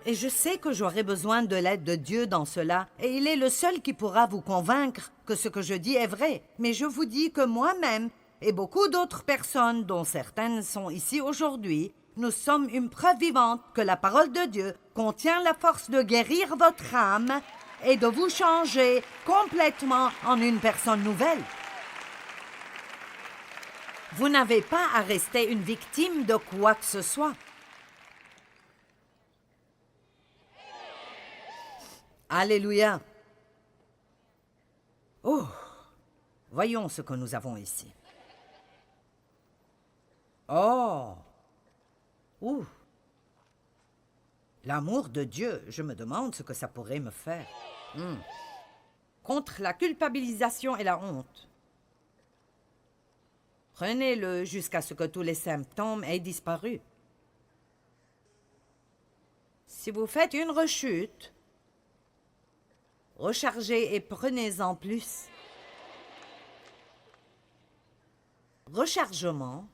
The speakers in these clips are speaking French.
Et je sais que j'aurai besoin de l'aide de Dieu dans cela, et il est le seul qui pourra vous convaincre que ce que je dis est vrai. Mais je vous dis que moi-même, et beaucoup d'autres personnes, dont certaines sont ici aujourd'hui, nous sommes une preuve vivante que la parole de Dieu contient la force de guérir votre âme et de vous changer complètement en une personne nouvelle. Vous n'avez pas à rester une victime de quoi que ce soit. Alléluia. Oh, voyons ce que nous avons ici. Oh, ouh. L'amour de Dieu, je me demande ce que ça pourrait me faire. Contre la culpabilisation et la honte. Prenez-le jusqu'à ce que tous les symptômes aient disparu. Si vous faites une rechute, rechargez et prenez-en plus. Rechargement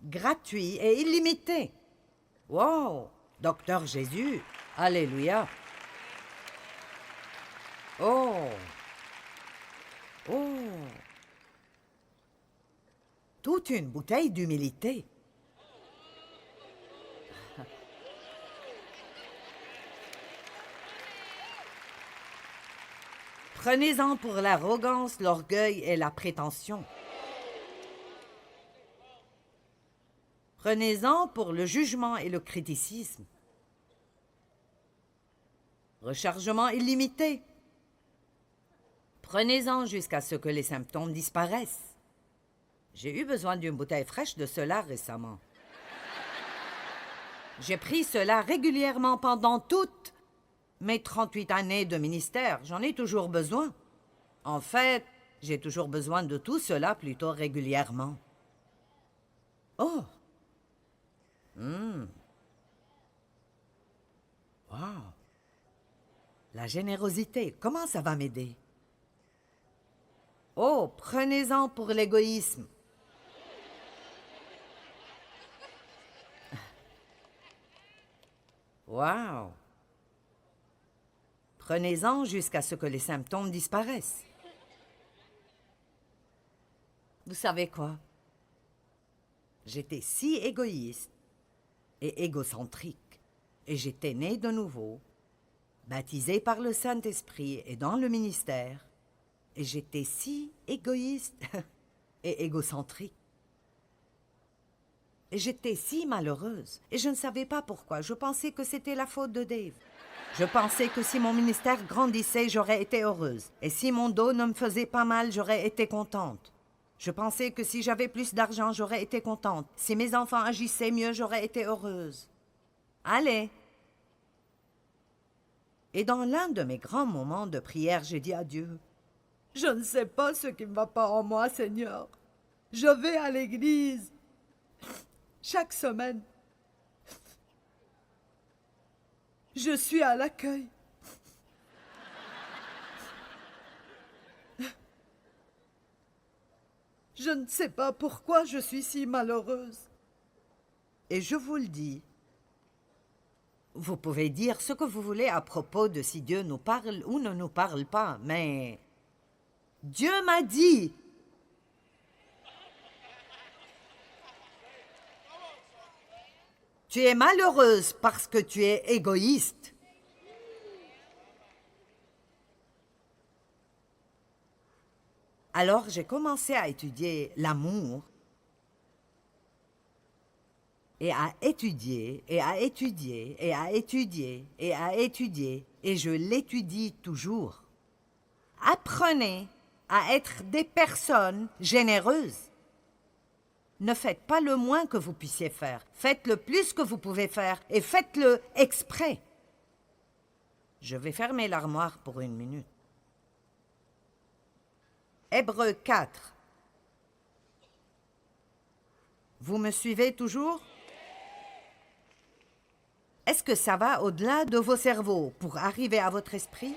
gratuit et illimité. Wow! Docteur Jésus, alléluia. Oh! Oh! Toute une bouteille d'humilité. Prenez-en pour l'arrogance, l'orgueil et la prétention. Prenez-en pour le jugement et le criticisme. Rechargement illimité. Prenez-en jusqu'à ce que les symptômes disparaissent. J'ai eu besoin d'une bouteille fraîche de cela récemment. J'ai pris cela régulièrement pendant toutes mes 38 années de ministère. J'en ai toujours besoin. En fait, j'ai toujours besoin de tout cela plutôt régulièrement. Oh! Wow! La générosité, comment ça va m'aider? Oh, prenez-en pour l'égoïsme. Wow! Prenez-en jusqu'à ce que les symptômes disparaissent. Vous savez quoi? J'étais si égoïste et égocentrique, et j'étais né de nouveau, baptisé par le Saint-Esprit et dans le ministère, et j'étais si égoïste et égocentrique. Et j'étais si malheureuse, et je ne savais pas pourquoi. Je pensais que c'était la faute de Dave. Je pensais que si mon ministère grandissait, j'aurais été heureuse. Et si mon dos ne me faisait pas mal, j'aurais été contente. Je pensais que si j'avais plus d'argent, j'aurais été contente. Si mes enfants agissaient mieux, j'aurais été heureuse. Allez! Et dans l'un de mes grands moments de prière, j'ai dit à Dieu, « Je ne sais pas ce qui ne va pas en moi, Seigneur. Je vais à l'église chaque semaine. Je suis à l'accueil. Je ne sais pas pourquoi je suis si malheureuse. » Et je vous le dis, vous pouvez dire ce que vous voulez à propos de si Dieu nous parle ou ne nous parle pas, mais Dieu m'a dit, tu es malheureuse parce que tu es égoïste. Alors j'ai commencé à étudier l'amour et à étudier, et à étudier, et à étudier, et à étudier, et je l'étudie toujours. Apprenez à être des personnes généreuses. Ne faites pas le moins que vous puissiez faire. Faites le plus que vous pouvez faire, et faites-le exprès. Je vais fermer l'armoire pour 1 minute. Hébreux 4. Vous me suivez toujours? Est-ce que ça va au-delà de vos cerveaux pour arriver à votre esprit?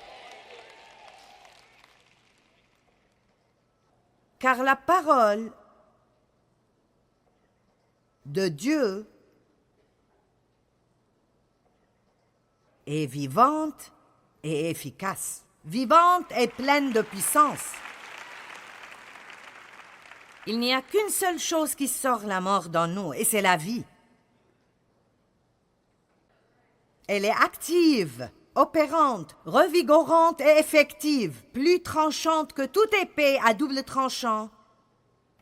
Car la parole de Dieu est vivante et efficace. Vivante et pleine de puissance. Il n'y a qu'une seule chose qui sort la mort dans nous, et c'est la vie. Elle est active, opérante, revigorante et effective, plus tranchante que toute épée à double tranchant,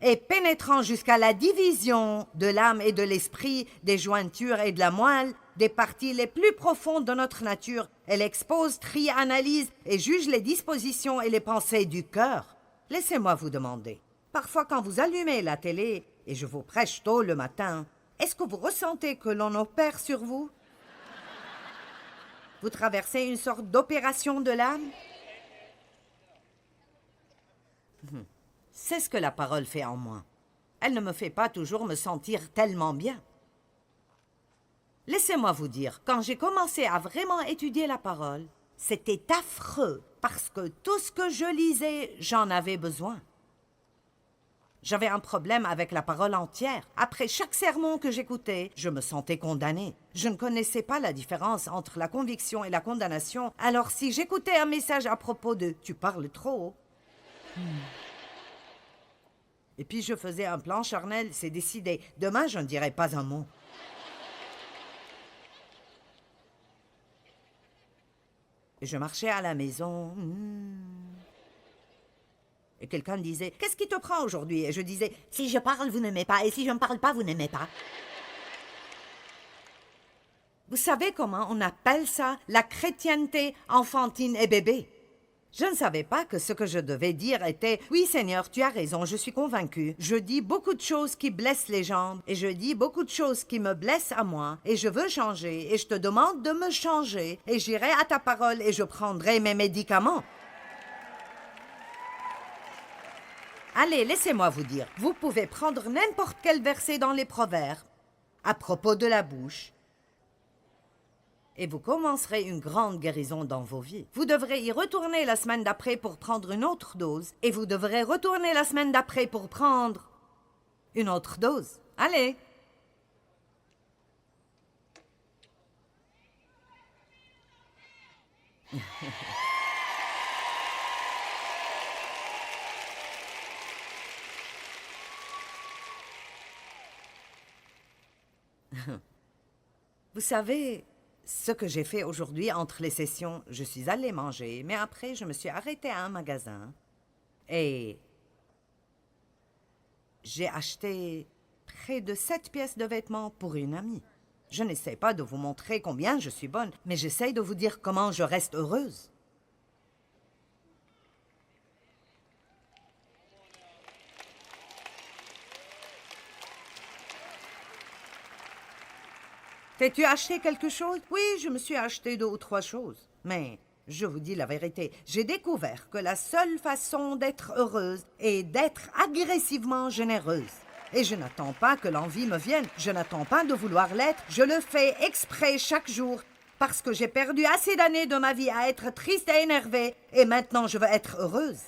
et pénétrant jusqu'à la division de l'âme et de l'esprit, des jointures et de la moelle, des parties les plus profondes de notre nature. Elle expose, trie, analyse et juge les dispositions et les pensées du cœur. Laissez-moi vous demander, parfois quand vous allumez la télé, et je vous prêche tôt le matin, est-ce que vous ressentez que l'on opère sur vous? Vous traversez une sorte d'opération de l'âme? C'est ce que la parole fait en moi. Elle ne me fait pas toujours me sentir tellement bien. Laissez-moi vous dire, quand j'ai commencé à vraiment étudier la parole, c'était affreux, parce que tout ce que je lisais, j'en avais besoin. J'avais un problème avec la parole entière. Après chaque sermon que j'écoutais, je me sentais condamnée. Je ne connaissais pas la différence entre la conviction et la condamnation. Alors si j'écoutais un message à propos de « tu parles trop », et puis je faisais un plan charnel, c'est décidé. Demain, je ne dirai pas un mot. Et je marchais à la maison. Et quelqu'un disait, « Qu'est-ce qui te prend aujourd'hui ?» Et je disais, « Si je parle, vous n'aimez pas. Et si je ne parle pas, vous n'aimez pas. » Vous savez comment on appelle ça? La chrétienté enfantine et bébé. Je ne savais pas que ce que je devais dire était « Oui, Seigneur, tu as raison, je suis convaincue. Je dis beaucoup de choses qui blessent les gens, et je dis beaucoup de choses qui me blessent à moi, et je veux changer, et je te demande de me changer, et j'irai à ta parole, et je prendrai mes médicaments. » Allez, laissez-moi vous dire, vous pouvez prendre n'importe quel verset dans les Proverbes, à propos de la bouche, et vous commencerez une grande guérison dans vos vies. Vous devrez y retourner la semaine d'après pour prendre une autre dose, et vous devrez retourner la semaine d'après pour prendre une autre dose. Allez! Vous savez, ce que j'ai fait aujourd'hui entre les sessions, je suis allée manger, mais après, je me suis arrêtée à un magasin et j'ai acheté près de 7 pièces de vêtements pour une amie. Je n'essaie pas de vous montrer combien je suis bonne, mais j'essaie de vous dire comment je reste heureuse. T'es-tu acheté quelque chose? Oui, je me suis acheté 2 ou 3 choses. Mais je vous dis la vérité, j'ai découvert que la seule façon d'être heureuse est d'être agressivement généreuse. Et je n'attends pas que l'envie me vienne, je n'attends pas de vouloir l'être, je le fais exprès chaque jour, parce que j'ai perdu assez d'années de ma vie à être triste et énervée, et maintenant je veux être heureuse.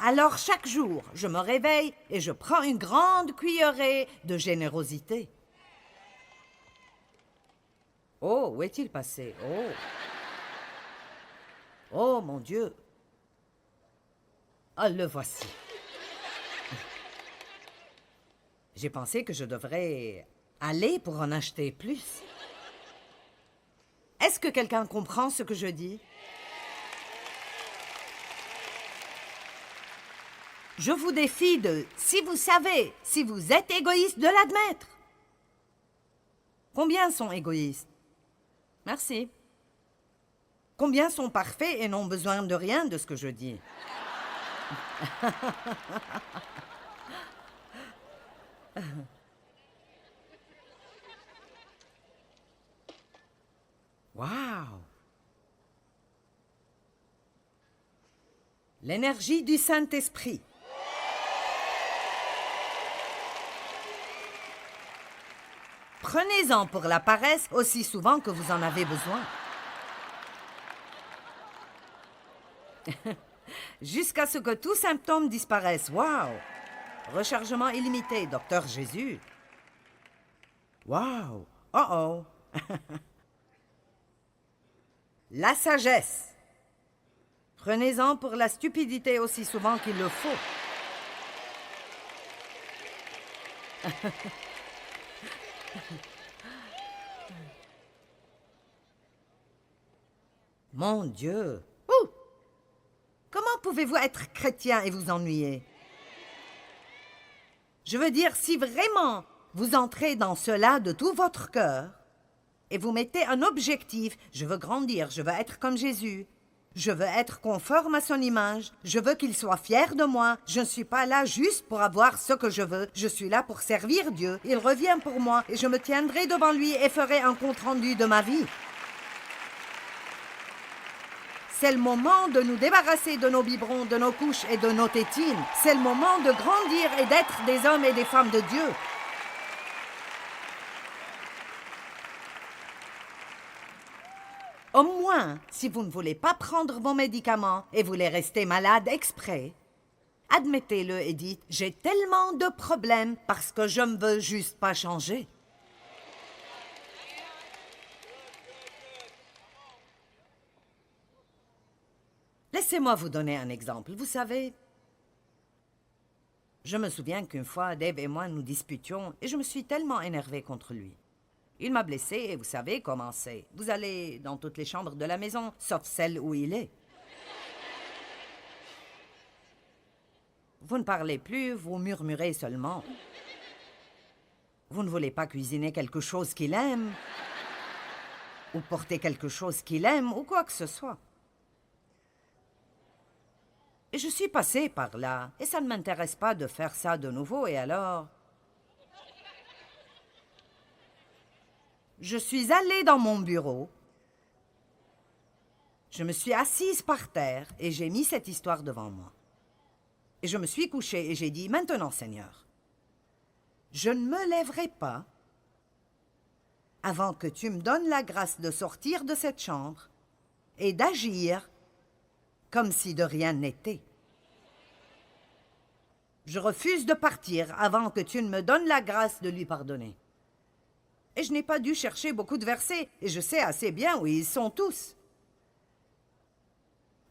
Alors chaque jour, je me réveille et je prends une grande cuillerée de générosité. Oh, où est-il passé? Oh! Oh, mon Dieu! Ah, le voici. J'ai pensé que je devrais aller pour en acheter plus. Est-ce que quelqu'un comprend ce que je dis? Je vous défie de, si vous savez, si vous êtes égoïste, de l'admettre. Combien sont égoïstes? Merci. Combien sont parfaits et n'ont besoin de rien de ce que je dis? Waouh! L'énergie du Saint-Esprit. Prenez-en pour la paresse aussi souvent que vous en avez besoin. Jusqu'à ce que tout symptôme disparaisse. Waouh! Rechargement illimité, Docteur Jésus. Waouh! Oh oh! La sagesse. Prenez-en pour la stupidité aussi souvent qu'il le faut. Mon Dieu! Ouh! Comment pouvez-vous être chrétien et vous ennuyer? Je veux dire, si vraiment vous entrez dans cela de tout votre cœur et vous mettez un objectif, je veux grandir, je veux être comme Jésus, je veux être conforme à son image, je veux qu'il soit fier de moi, je ne suis pas là juste pour avoir ce que je veux, je suis là pour servir Dieu, il revient pour moi et je me tiendrai devant lui et ferai un compte-rendu de ma vie. C'est le moment de nous débarrasser de nos biberons, de nos couches et de nos tétines. C'est le moment de grandir et d'être des hommes et des femmes de Dieu. Au moins, si vous ne voulez pas prendre vos médicaments et voulez rester malade exprès, admettez-le et dites « J'ai tellement de problèmes parce que je ne veux juste pas changer. » Laissez-moi vous donner un exemple. Vous savez, je me souviens qu'une fois, Dave et moi nous disputions et je me suis tellement énervée contre lui. Il m'a blessée et vous savez comment c'est. Vous allez dans toutes les chambres de la maison, sauf celle où il est. Vous ne parlez plus, vous murmurez seulement. Vous ne voulez pas cuisiner quelque chose qu'il aime, ou porter quelque chose qu'il aime, ou quoi que ce soit. Et je suis passée par là, et ça ne m'intéresse pas de faire ça de nouveau, et alors... Je suis allée dans mon bureau, je me suis assise par terre, et j'ai mis cette histoire devant moi. Et je me suis couchée, et j'ai dit, « Maintenant, Seigneur, je ne me lèverai pas avant que tu me donnes la grâce de sortir de cette chambre et d'agir comme si de rien n'était. Je refuse de partir avant que tu ne me donnes la grâce de lui pardonner. » Et je n'ai pas dû chercher beaucoup de versets, et je sais assez bien où ils sont tous.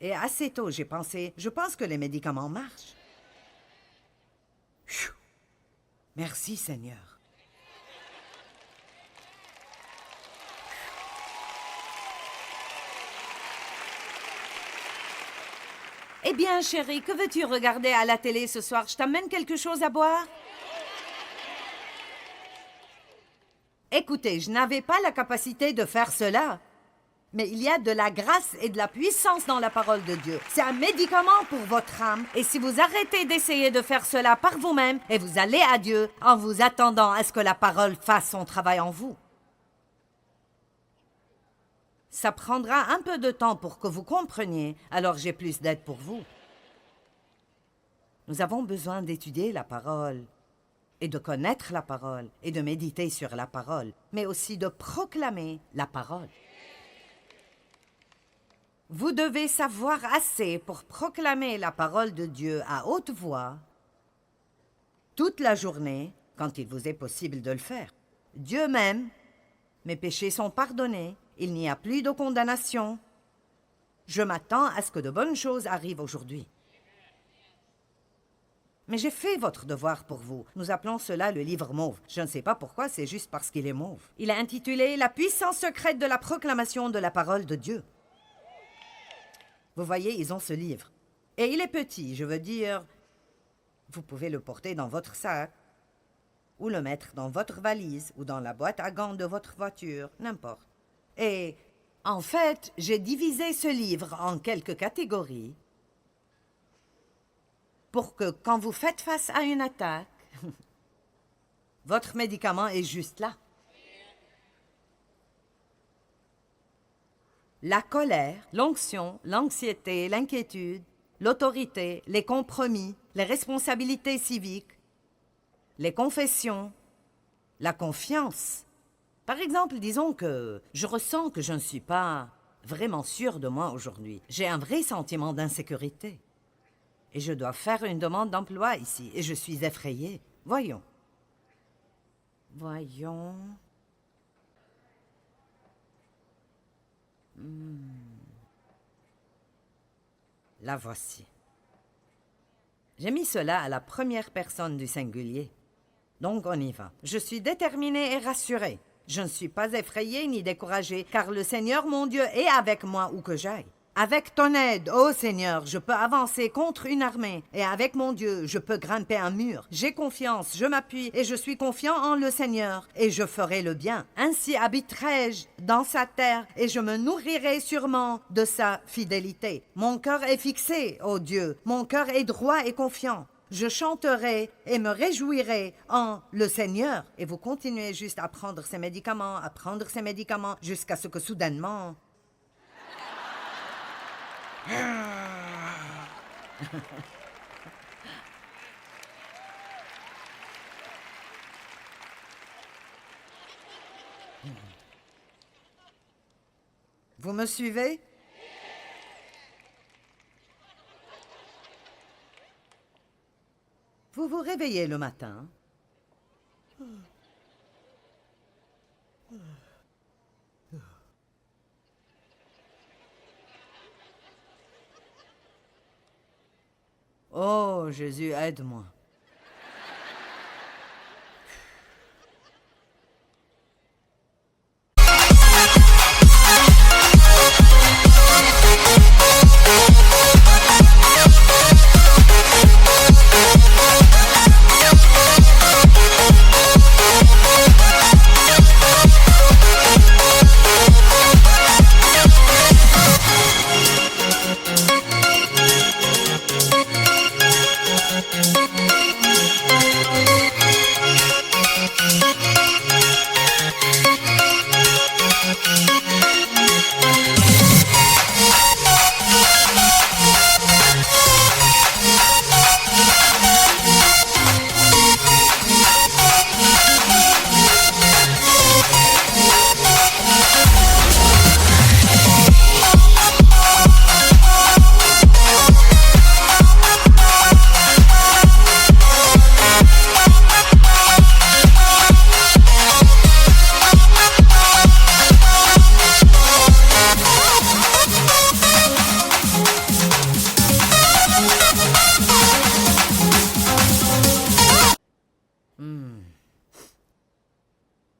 Et assez tôt, j'ai pensé, je pense que les médicaments marchent. Pfiou. Merci, Seigneur. Eh bien, chérie, que veux-tu regarder à la télé ce soir? Je t'amène quelque chose à boire? Écoutez, je n'avais pas la capacité de faire cela. Mais il y a de la grâce et de la puissance dans la parole de Dieu. C'est un médicament pour votre âme. Et si vous arrêtez d'essayer de faire cela par vous-même, et vous allez à Dieu en vous attendant à ce que la parole fasse son travail en vous. Ça prendra un peu de temps pour que vous compreniez, alors j'ai plus d'aide pour vous. Nous avons besoin d'étudier la parole, et de connaître la parole, et de méditer sur la parole, mais aussi de proclamer la parole. Vous devez savoir assez pour proclamer la parole de Dieu à haute voix, toute la journée, quand il vous est possible de le faire. Dieu m'aime, mes péchés sont pardonnés, il n'y a plus de condamnation. Je m'attends à ce que de bonnes choses arrivent aujourd'hui. Mais j'ai fait votre devoir pour vous. Nous appelons cela le livre mauve. Je ne sais pas pourquoi, c'est juste parce qu'il est mauve. Il est intitulé « La puissance secrète de la proclamation de la parole de Dieu ». Vous voyez, ils ont ce livre. Et il est petit, je veux dire, vous pouvez le porter dans votre sac, ou le mettre dans votre valise, ou dans la boîte à gants de votre voiture, n'importe. Et, en fait, j'ai divisé ce livre en quelques catégories pour que, quand vous faites face à une attaque, votre médicament est juste là. La colère, l'onction, l'anxiété, l'inquiétude, l'autorité, les compromis, les responsabilités civiques, les confessions, la confiance. Par exemple, disons que je ressens que je ne suis pas vraiment sûre de moi aujourd'hui. J'ai un vrai sentiment d'insécurité. Et je dois faire une demande d'emploi ici, et je suis effrayée. Voyons. La voici. J'ai mis cela à la première personne du singulier. Donc on y va. Je suis déterminée et rassurée. Je ne suis pas effrayée ni découragée, car le Seigneur mon Dieu est avec moi où que j'aille. Avec ton aide, ô Seigneur, je peux avancer contre une armée, et avec mon Dieu, je peux grimper un mur. J'ai confiance, je m'appuie, et je suis confiant en le Seigneur, et je ferai le bien. Ainsi habiterai-je dans sa terre, et je me nourrirai sûrement de sa fidélité. Mon cœur est fixé, ô Dieu, mon cœur est droit et confiant. Je chanterai et me réjouirai en le Seigneur. Et vous continuez juste à prendre ces médicaments, jusqu'à ce que soudainement... Vous me suivez? Vous vous réveillez le matin. Oh, Jésus, aide-moi.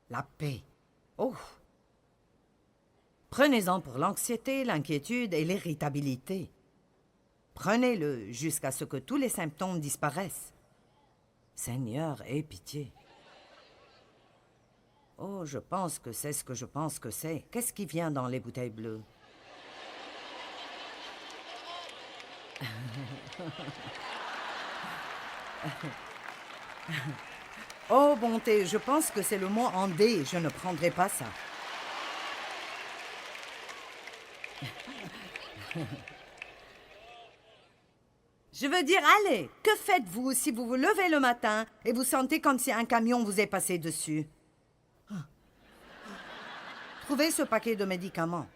La paix. Oh! Prenez-en pour l'anxiété, l'inquiétude et l'irritabilité. Prenez-le jusqu'à ce que tous les symptômes disparaissent. Seigneur, aie pitié. Oh, je pense que c'est ce que je pense que c'est. Qu'est-ce qui vient dans les bouteilles bleues? Oh, bonté, je pense que c'est le mot andé. Je ne prendrai pas ça. Je veux dire, allez, que faites-vous si vous vous levez le matin et vous sentez comme si un camion vous est passé dessus? Trouvez ce paquet de médicaments.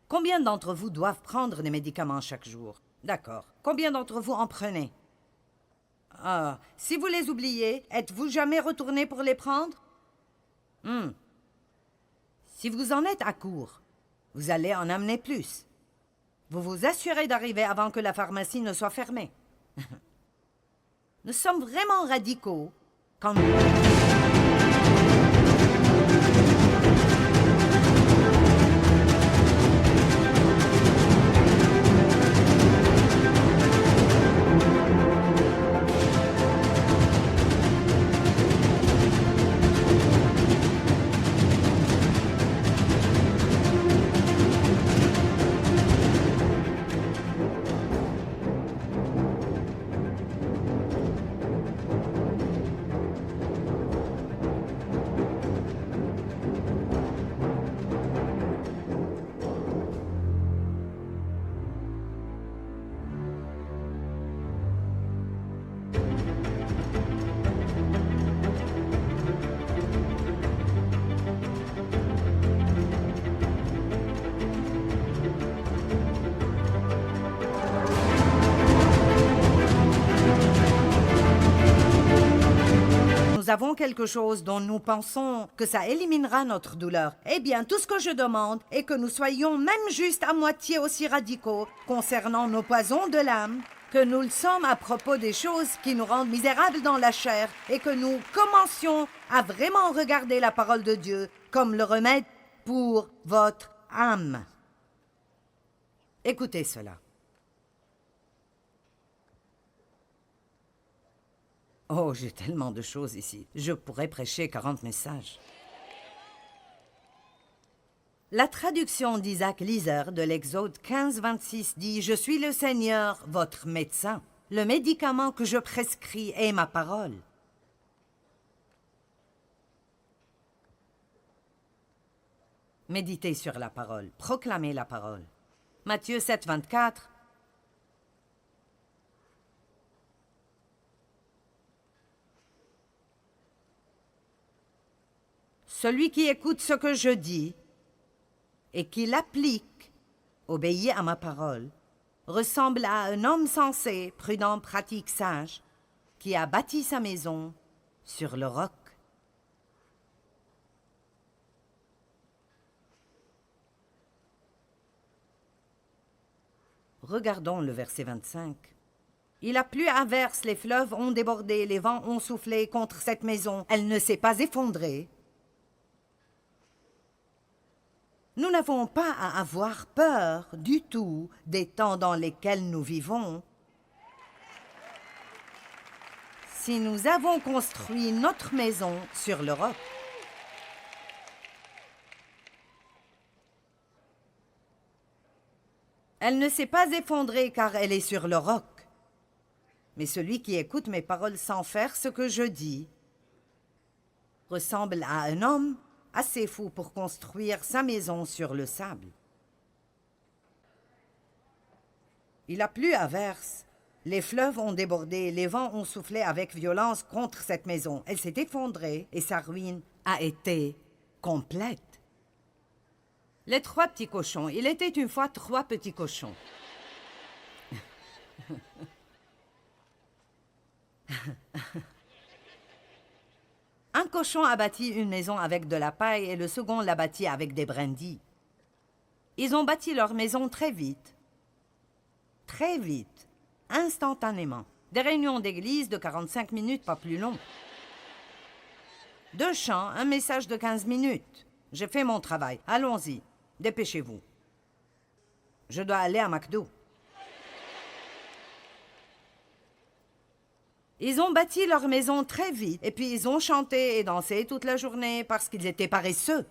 Combien d'entre vous doivent prendre des médicaments chaque jour? D'accord. Combien d'entre vous en prenez? Ah, si vous les oubliez, êtes-vous jamais retourné pour les prendre? Si vous en êtes à court, vous allez en amener plus. Vous vous assurez d'arriver avant que la pharmacie ne soit fermée. Nous sommes vraiment radicaux quand nous... nous avons quelque chose dont nous pensons que ça éliminera notre douleur, eh bien, tout ce que je demande est que nous soyons même juste à moitié aussi radicaux concernant nos poisons de l'âme que nous le sommes à propos des choses qui nous rendent misérables dans la chair et que nous commencions à vraiment regarder la parole de Dieu comme le remède pour votre âme. Écoutez cela. Oh, j'ai tellement de choses ici. Je pourrais prêcher 40 messages. La traduction d'Isaac Lizer de l'Exode 15-26 dit « Je suis le Seigneur, votre médecin. Le médicament que je prescris est ma parole. » Méditez sur la parole, proclamez la parole. Matthieu 7-24. Celui qui écoute ce que je dis et qui l'applique, obéit à ma parole, ressemble à un homme sensé, prudent, pratique, sage, qui a bâti sa maison sur le roc. Regardons le verset 25. Il a plu à verse, les fleuves ont débordé, les vents ont soufflé contre cette maison. Elle ne s'est pas effondrée. Nous n'avons pas à avoir peur du tout des temps dans lesquels nous vivons. Si nous avons construit notre maison sur le roc, elle ne s'est pas effondrée car elle est sur le roc. Mais celui qui écoute mes paroles sans faire ce que je dis ressemble à un homme assez fou pour construire sa maison sur le sable. Il a plu à verse, les fleuves ont débordé, les vents ont soufflé avec violence contre cette maison. Elle s'est effondrée et sa ruine a été complète. Les 3 petits cochons. Il était une fois 3 petits cochons. Un cochon a bâti une maison avec de la paille et le second l'a bâtie avec des brindilles. Ils ont bâti leur maison très vite, instantanément. Des réunions d'église de 45 minutes, pas plus long. 2 chants, un message de 15 minutes. J'ai fait mon travail, allons-y, dépêchez-vous. Je dois aller à McDo. Ils ont bâti leur maison très vite, et puis ils ont chanté et dansé toute la journée parce qu'ils étaient paresseux.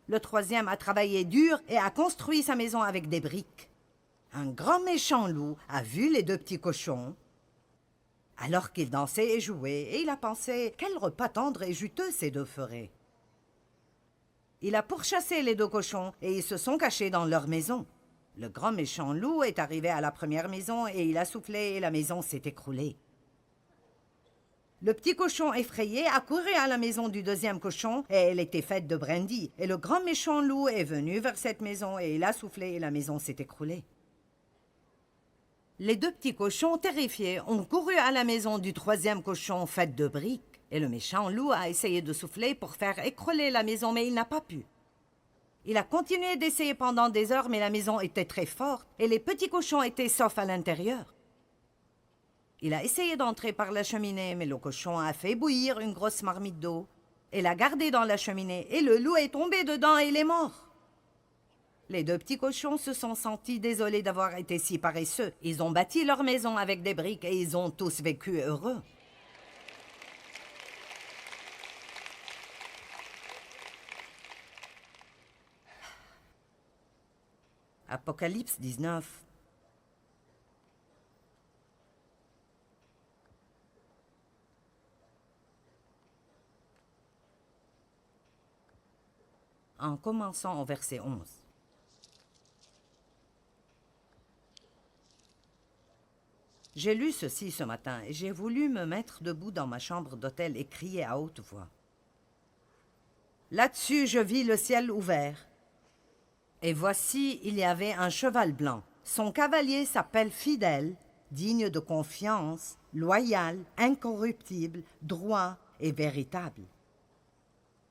Le 3e a travaillé dur et a construit sa maison avec des briques. Un grand méchant loup a vu les 2 petits cochons, alors qu'ils dansaient et jouaient, et il a pensé « Quel repas tendre et juteux ces 2 feraient !» Il a pourchassé les 2 cochons, et ils se sont cachés dans leur maison. Le grand méchant loup est arrivé à la première maison, et il a soufflé, et la maison s'est écroulée. Le petit cochon effrayé a couru à la maison du 2e cochon et elle était faite de brindilles. Et le grand méchant loup est venu vers cette maison et il a soufflé et la maison s'est écroulée. Les 2 petits cochons, terrifiés, ont couru à la maison du 3e cochon faite de briques. Et le méchant loup a essayé de souffler pour faire écrouler la maison, mais il n'a pas pu. Il a continué d'essayer pendant des heures, mais la maison était très forte et les petits cochons étaient saufs à l'intérieur. Il a essayé d'entrer par la cheminée, mais le cochon a fait bouillir une grosse marmite d'eau et l'a gardée dans la cheminée, et le loup est tombé dedans et il est mort. Les 2 petits cochons se sont sentis désolés d'avoir été si paresseux. Ils ont bâti leur maison avec des briques et ils ont tous vécu heureux. Apocalypse 19. En commençant au verset 11. J'ai lu ceci ce matin et j'ai voulu me mettre debout dans ma chambre d'hôtel et crier à haute voix. Là-dessus, je vis le ciel ouvert. Et voici, il y avait un cheval blanc. Son cavalier s'appelle Fidèle, digne de confiance, loyal, incorruptible, droit, et véritable.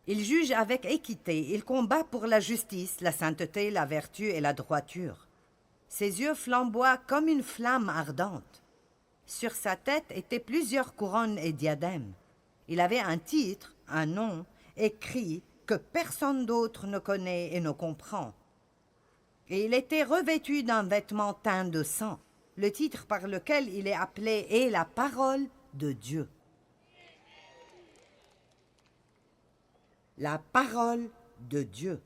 Il juge avec équité, il combat pour la justice, la sainteté, la vertu et la droiture. Ses yeux flamboient comme une flamme ardente. Sur sa tête étaient plusieurs couronnes et diadèmes. Il avait un titre, un nom, écrit que personne d'autre ne connaît et ne comprend. Et il était revêtu d'un vêtement teint de sang. Le titre par lequel il est appelé est la parole de Dieu. La parole de Dieu.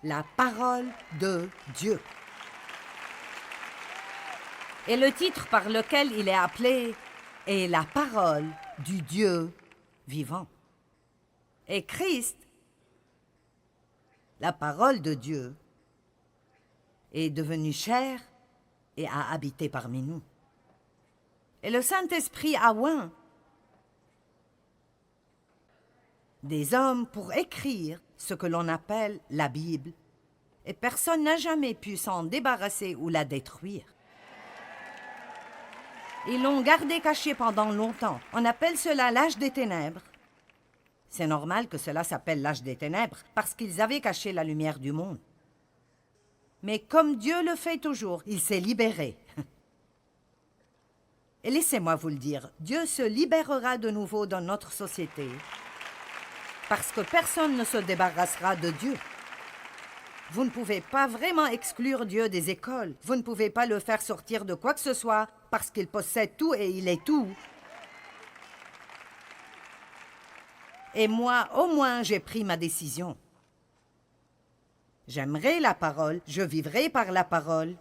La parole de Dieu. Et le titre par lequel il est appelé est la parole du Dieu vivant. Et Christ, la parole de Dieu, est devenu chair et a habité parmi nous. Et le Saint-Esprit a oint des hommes pour écrire ce que l'on appelle la Bible, et personne n'a jamais pu s'en débarrasser ou la détruire. Ils l'ont gardée cachée pendant longtemps. On appelle cela l'âge des ténèbres. C'est normal que cela s'appelle l'âge des ténèbres, parce qu'ils avaient caché la lumière du monde. Mais comme Dieu le fait toujours, il s'est libéré. Et laissez-moi vous le dire, Dieu se libérera de nouveau dans notre société, parce que personne ne se débarrassera de Dieu. Vous ne pouvez pas vraiment exclure Dieu des écoles. Vous ne pouvez pas le faire sortir de quoi que ce soit, parce qu'il possède tout et il est tout. Et moi, au moins, j'ai pris ma décision. J'aimerai la parole, je vivrai par la parole.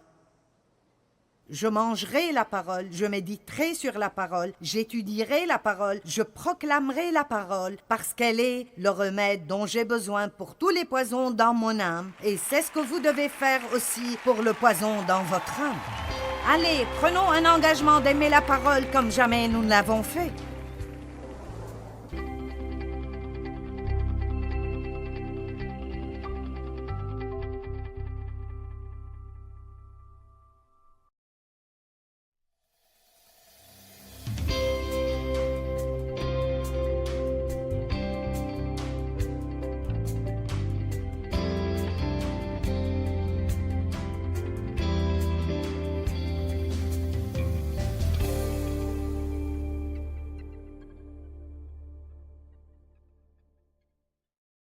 Je mangerai la parole, je méditerai sur la parole, j'étudierai la parole, je proclamerai la parole, parce qu'elle est le remède dont j'ai besoin pour tous les poisons dans mon âme. Et c'est ce que vous devez faire aussi pour le poison dans votre âme. Allez, prenons un engagement d'aimer la parole comme jamais nous ne l'avons fait.